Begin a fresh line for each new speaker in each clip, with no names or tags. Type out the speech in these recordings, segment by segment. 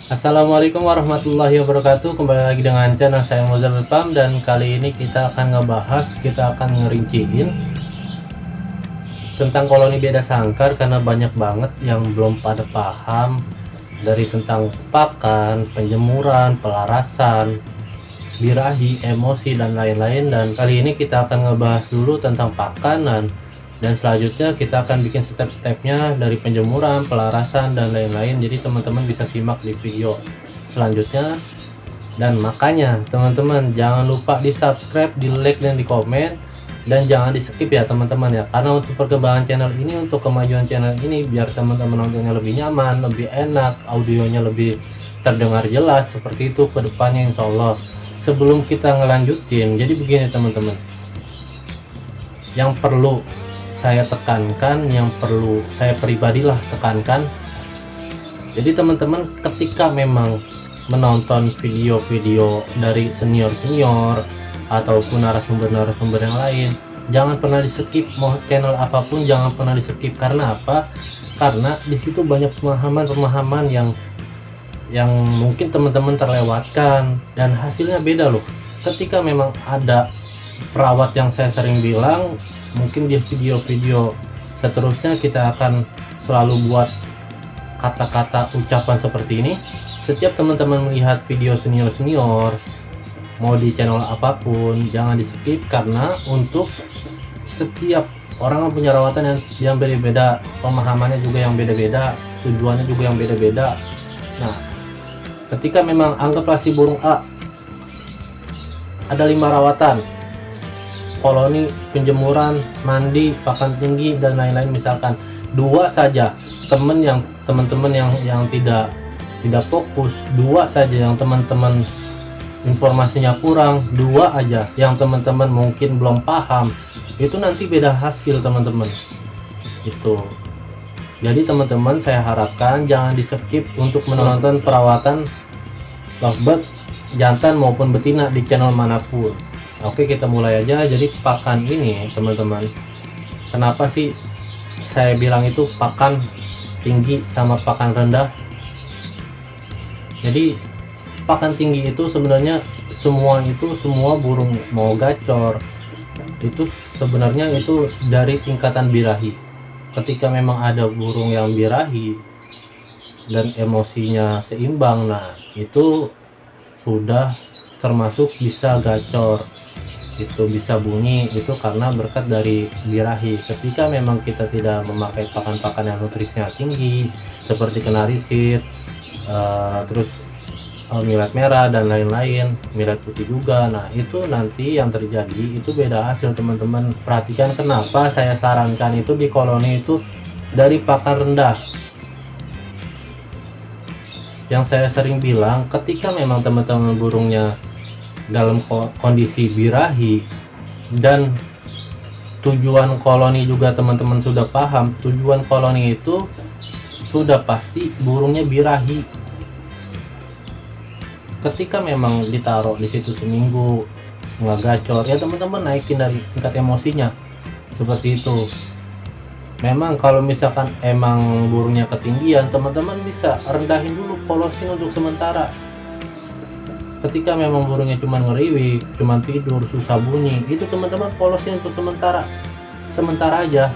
Assalamualaikum warahmatullahi wabarakatuh. Kembali lagi dengan channel saya Mozart Farm, dan kali ini kita akan ngerinciin tentang koloni beda sangkar, karena banyak banget yang belum pada paham dari tentang pakan, penjemuran, pelarasan, birahi, emosi, dan lain-lain. Dan kali ini kita akan ngebahas dulu tentang pakanan, dan selanjutnya kita akan bikin step-stepnya dari penjemuran, pelarasan, dan lain-lain. Jadi teman-teman bisa simak di video selanjutnya. Dan makanya teman-teman jangan lupa di subscribe, di like, dan di komen, dan jangan di skip ya teman-teman ya, karena untuk perkembangan channel ini, untuk kemajuan channel ini, biar teman-teman nontonnya lebih nyaman, lebih enak, audionya lebih terdengar jelas, seperti itu ke depannya insya Allah. Sebelum kita ngelanjutin, jadi begini teman-teman, yang perlu saya tekankan, yang perlu saya pribadilah tekankan, jadi teman-teman ketika memang menonton video-video dari senior-senior ataupun narasumber-narasumber yang lain, jangan pernah di skip. Mau channel apapun jangan pernah di skip. Karena apa? Karena disitu banyak pemahaman-pemahaman yang mungkin teman-teman terlewatkan, dan hasilnya beda loh. Ketika memang ada perawat yang saya sering bilang, mungkin di video-video seterusnya kita akan selalu buat kata-kata ucapan seperti ini. Setiap teman-teman melihat video senior-senior mau di channel apapun, jangan di skip, karena untuk setiap orang punya rawatan yang beda-beda, pemahamannya juga yang beda-beda, tujuannya juga yang beda-beda. Nah, ketika memang anggaplah si burung A ada 5 rawatan: koloni, penjemuran, mandi, pakan tinggi, dan lain-lain. Misalkan 2 saja teman-teman yang tidak fokus, 2 saja yang teman-teman informasinya kurang, 2 aja yang teman-teman mungkin belum paham, itu nanti beda hasil teman-teman. Itu jadi teman-teman, saya harapkan jangan di skip untuk menonton perawatan lovebird jantan maupun betina di channel manapun. Oke, kita mulai aja. Jadi pakan ini teman-teman, kenapa sih saya bilang itu pakan tinggi sama pakan rendah? Jadi pakan tinggi itu sebenarnya semua burung mau gacor itu sebenarnya itu dari tingkatan birahi. Ketika memang ada burung yang birahi dan emosinya seimbang, nah itu sudah termasuk bisa gacor, itu bisa bunyi, itu karena berkat dari birahi. Ketika memang kita tidak memakai pakan-pakan yang nutrisinya tinggi seperti kenarisit, terus millet merah dan lain-lain, millet putih juga, nah itu nanti yang terjadi itu beda hasil teman-teman. Perhatikan kenapa saya sarankan itu di koloni itu dari pakan rendah. Yang saya sering bilang, ketika memang teman-teman burungnya dalam kondisi birahi dan tujuan koloni juga teman-teman sudah paham, tujuan koloni itu sudah pasti burungnya birahi. Ketika memang ditaruh di situ seminggu nggak gacor, ya teman-teman naikin dari tingkat emosinya seperti itu. Memang kalau misalkan emang burungnya ketinggian, teman-teman bisa rendahin dulu, polosin untuk sementara. Ketika memang burungnya cuman ngeriwik, cuman tidur, susah bunyi, itu teman-teman polosin untuk sementara aja,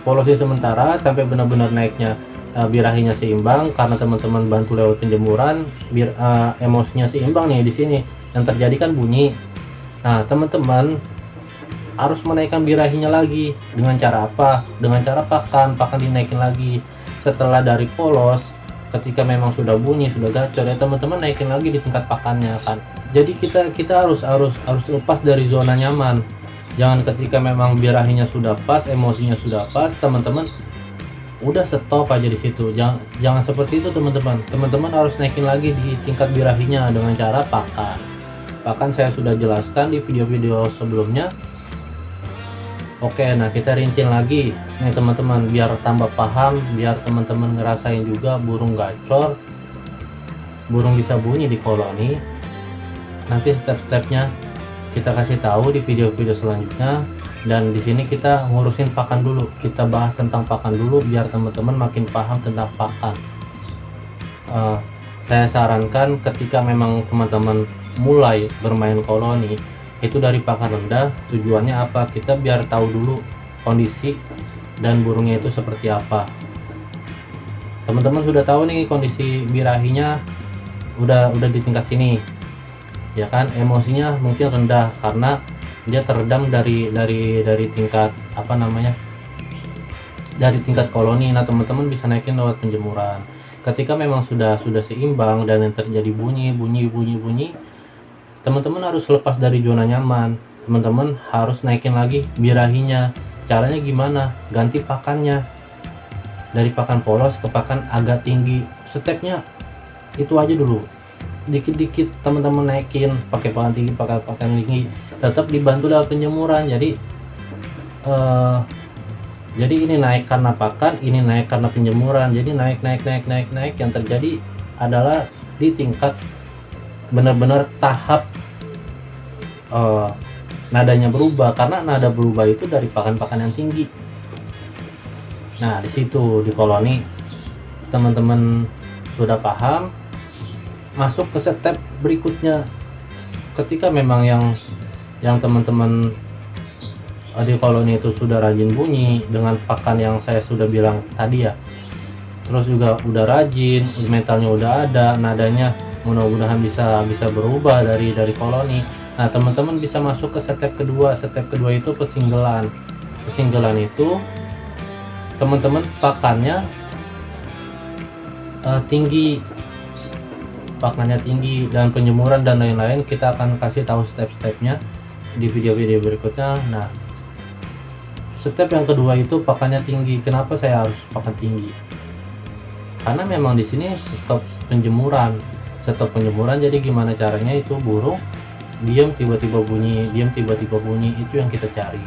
polosin sementara sampai benar-benar naiknya birahinya seimbang, karena teman-teman bantu lewat penjemuran, emosinya seimbang nih. Di sini yang terjadi kan bunyi. Nah, teman-teman harus menaikkan birahinya lagi. Dengan cara apa? Dengan cara pakan dinaikin lagi. Setelah dari polos, ketika memang sudah bunyi, sudah gacor, ya teman-teman naikin lagi di tingkat pakannya kan. Jadi kita harus lepas dari zona nyaman. Jangan ketika memang birahinya sudah pas, emosinya sudah pas, teman-teman udah stop aja di situ. Jangan seperti itu teman-teman. Teman-teman harus naikin lagi di tingkat birahinya dengan cara pakan saya sudah jelaskan di video-video sebelumnya. Oke, nah kita rincin lagi nih teman-teman, biar tambah paham, biar teman-teman ngerasain juga burung gacor, burung bisa bunyi di koloni. Nanti step-stepnya kita kasih tahu di video-video selanjutnya. Dan di sini kita ngurusin pakan dulu, kita bahas tentang pakan dulu biar teman-teman makin paham tentang pakan. saya sarankan ketika memang teman-teman mulai bermain koloni itu dari pakan rendah. Tujuannya apa? Kita biar tahu dulu kondisi dan burungnya itu seperti apa. Teman-teman sudah tahu nih kondisi birahinya udah di tingkat sini, ya kan? Emosinya mungkin rendah karena dia teredam dari tingkat apa namanya, dari tingkat koloni. Nah, teman-teman bisa naikin lewat penjemuran. Ketika memang sudah seimbang dan yang terjadi bunyi, teman-teman harus lepas dari zona nyaman. Teman-teman harus naikin lagi birahinya. Caranya gimana? Ganti pakannya dari pakan polos ke pakan agak tinggi. Stepnya itu aja dulu, dikit-dikit teman-teman naikin, pakai pakan tinggi, tetap dibantu lewat penjemuran. Jadi ini naik karena pakan, ini naik karena penjemuran. Jadi naik. Yang terjadi adalah di tingkat benar-benar tahap nadanya berubah, karena nada berubah itu dari pakan-pakan yang tinggi. Nah, di situ di koloni teman-teman sudah paham, masuk ke step berikutnya. Ketika memang yang teman-teman di koloni itu sudah rajin bunyi dengan pakan yang saya sudah bilang tadi ya, terus juga udah rajin, mentalnya udah ada, nadanya mudah-mudahan bisa berubah dari koloni. Nah, teman-teman bisa masuk ke step kedua. Step kedua itu pesinggelan. Pesinggelan itu teman-teman pakannya tinggi, dan penjemuran dan lain-lain. Kita akan kasih tahu step-stepnya di video-video berikutnya. Nah, step yang kedua itu pakannya tinggi. Kenapa saya harus pakan tinggi? Karena memang di sini stop penjemuran. Jadi gimana caranya itu burung diam tiba-tiba bunyi, itu yang kita cari.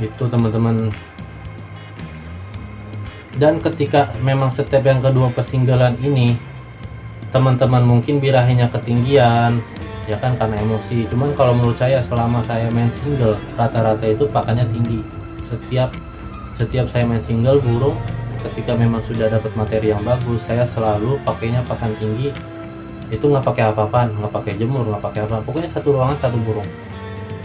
Itu teman-teman. Dan ketika memang step yang kedua pesinggelan ini, teman-teman mungkin birahinya ketinggian, ya kan, karena emosi. Cuman kalau menurut saya, selama saya main single, rata-rata itu pakannya tinggi. Setiap saya main single burung, ketika memang sudah dapat materi yang bagus, saya selalu pakainya pakan tinggi. Itu nggak pakai apa-apaan, nggak pakai jemur, nggak pakai apa, pokoknya satu ruangan satu burung,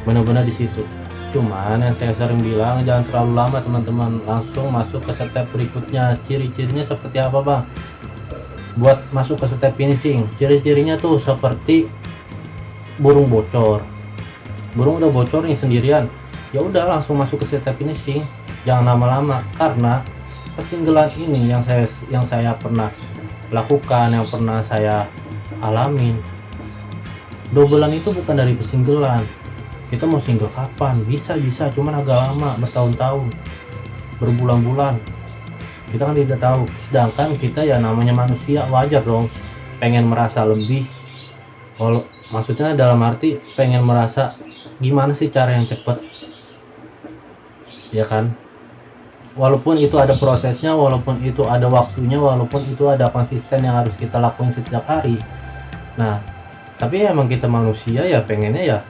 benar-benar di situ. Cuman yang saya sering bilang, jangan terlalu lama teman-teman, langsung masuk ke step berikutnya. Ciri-cirinya seperti apa bang buat masuk ke step finishing? Ciri-cirinya tuh seperti burung bocor. Burung udah bocor nih sendirian, ya udah langsung masuk ke step finishing, jangan lama-lama. Karena pesinggelan ini yang saya pernah lakukan, yang pernah saya alamin, dobelan itu bukan dari pesinggelan. Kita mau single kapan? Bisa, cuman agak lama, bertahun-tahun, berbulan-bulan, kita kan tidak tahu. Sedangkan kita ya namanya manusia, wajar dong pengen merasa lebih. Kalau maksudnya dalam arti pengen merasa gimana sih cara yang cepet, ya kan? Walaupun itu ada prosesnya, walaupun itu ada waktunya, walaupun itu ada konsisten yang harus kita lakuin setiap hari. Nah, tapi emang kita manusia ya pengennya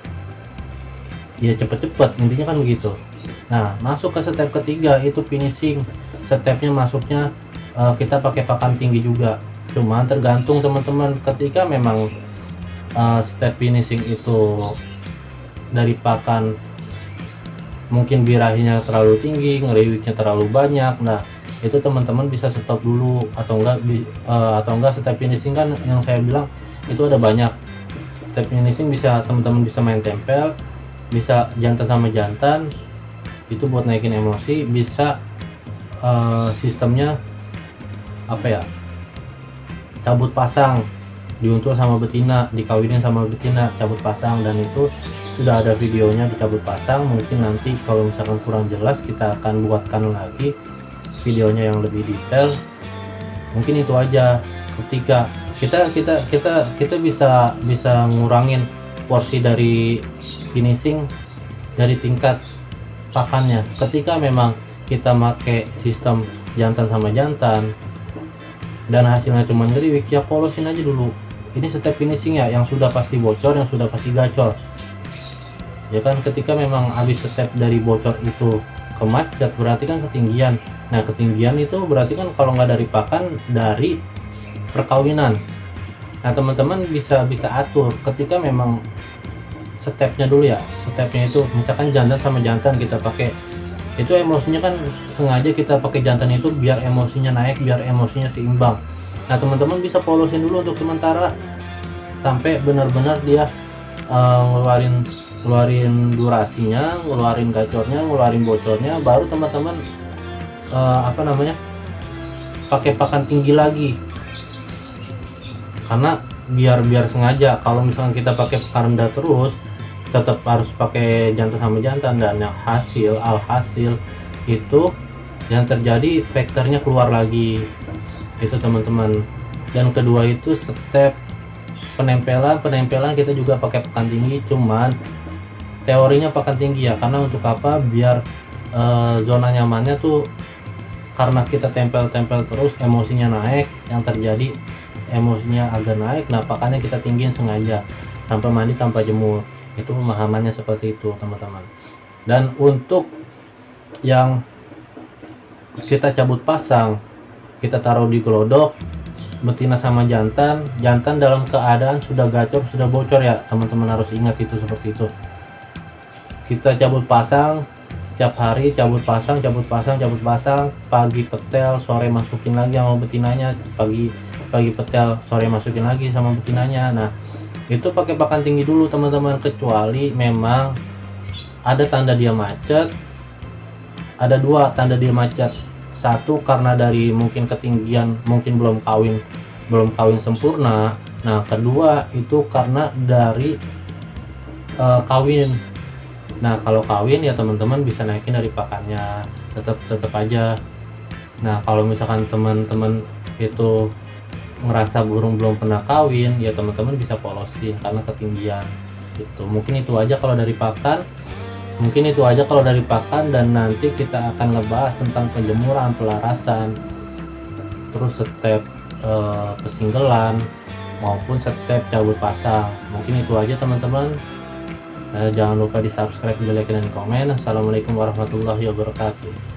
ya cepet-cepet, intinya kan begitu. Nah, masuk ke step ketiga itu finishing. Stepnya masuknya kita pakai pakan tinggi juga. Cuman tergantung teman-teman, ketika memang step finishing itu dari pakan mungkin birahinya terlalu tinggi, ngeriwiknya terlalu banyak, nah itu teman-teman bisa stop dulu, atau enggak step finishing kan yang saya bilang itu ada banyak. Step finishing bisa teman-teman bisa main tempel, bisa jantan sama jantan, itu buat naikin emosi. Bisa sistemnya apa ya, cabut pasang, diuntul sama betina, dikawinin sama betina, cabut pasang. Dan itu sudah ada videonya di cabut pasang. Mungkin nanti kalau misalkan kurang jelas kita akan buatkan lagi videonya yang lebih detail. Mungkin itu aja. Ketika kita bisa ngurangin porsi dari finishing dari tingkat pakannya. Ketika memang kita pakai sistem jantan sama jantan dan hasilnya cuma ngeriwik, ya polosin aja dulu. Ini step finishing ya, yang sudah pasti bocor, yang sudah pasti gacor, ya kan. Ketika memang habis step dari bocor itu ke macet, berarti kan ketinggian. Nah, ketinggian itu berarti kan kalau nggak dari pakan, dari perkawinan. Nah teman-teman bisa atur ketika memang stepnya dulu ya. Stepnya itu misalkan jantan sama jantan kita pakai, itu emosinya kan sengaja kita pakai jantan itu biar emosinya naik, biar emosinya seimbang. Nah teman-teman bisa polosin dulu untuk sementara sampai benar-benar dia ngeluarin durasinya, ngeluarin gacornya, ngeluarin bocornya, baru teman-teman pakai pakan tinggi lagi. Karena biar sengaja, kalau misalkan kita pakai pakan rendah terus tetap harus pakai jantan sama jantan, dan yang alhasil itu yang terjadi vektornya keluar lagi itu teman-teman. Dan kedua itu step penempelan kita juga pakai pakan tinggi, cuman teorinya pakan tinggi ya, karena untuk apa, biar zona nyamannya tuh, karena kita tempel terus emosinya naik, yang terjadi emosinya agak naik. Nah pakannya kita tinggiin sengaja tanpa mandi, tanpa jemur. Itu pemahamannya seperti itu teman-teman. Dan untuk yang kita cabut pasang, kita taruh di gelodok, betina sama jantan dalam keadaan sudah gacor, sudah bocor ya teman-teman, harus ingat itu seperti itu. Kita cabut pasang tiap hari, cabut pasang, pagi petel, sore masukin lagi sama betinanya, pagi petel, sore masukin lagi sama betinanya. Nah itu pakai pakan tinggi dulu teman-teman, kecuali memang ada tanda dia macet. Ada dua tanda dia macet, satu karena dari mungkin ketinggian, mungkin belum kawin sempurna. Nah kedua itu karena dari kawin. Nah kalau kawin ya teman-teman bisa naikin dari pakannya, tetap aja. Nah kalau misalkan teman-teman itu ngerasa burung belum pernah kawin, ya teman-teman bisa polosin karena ketinggian itu. Mungkin itu aja kalau dari pakan, dan nanti kita akan ngebahas tentang penjemuran, pelarasan, terus step pesinggelan maupun step cabut pasang. Mungkin itu aja teman-teman. Jangan lupa di subscribe, di like, dan di komen. Assalamualaikum warahmatullahi wabarakatuh.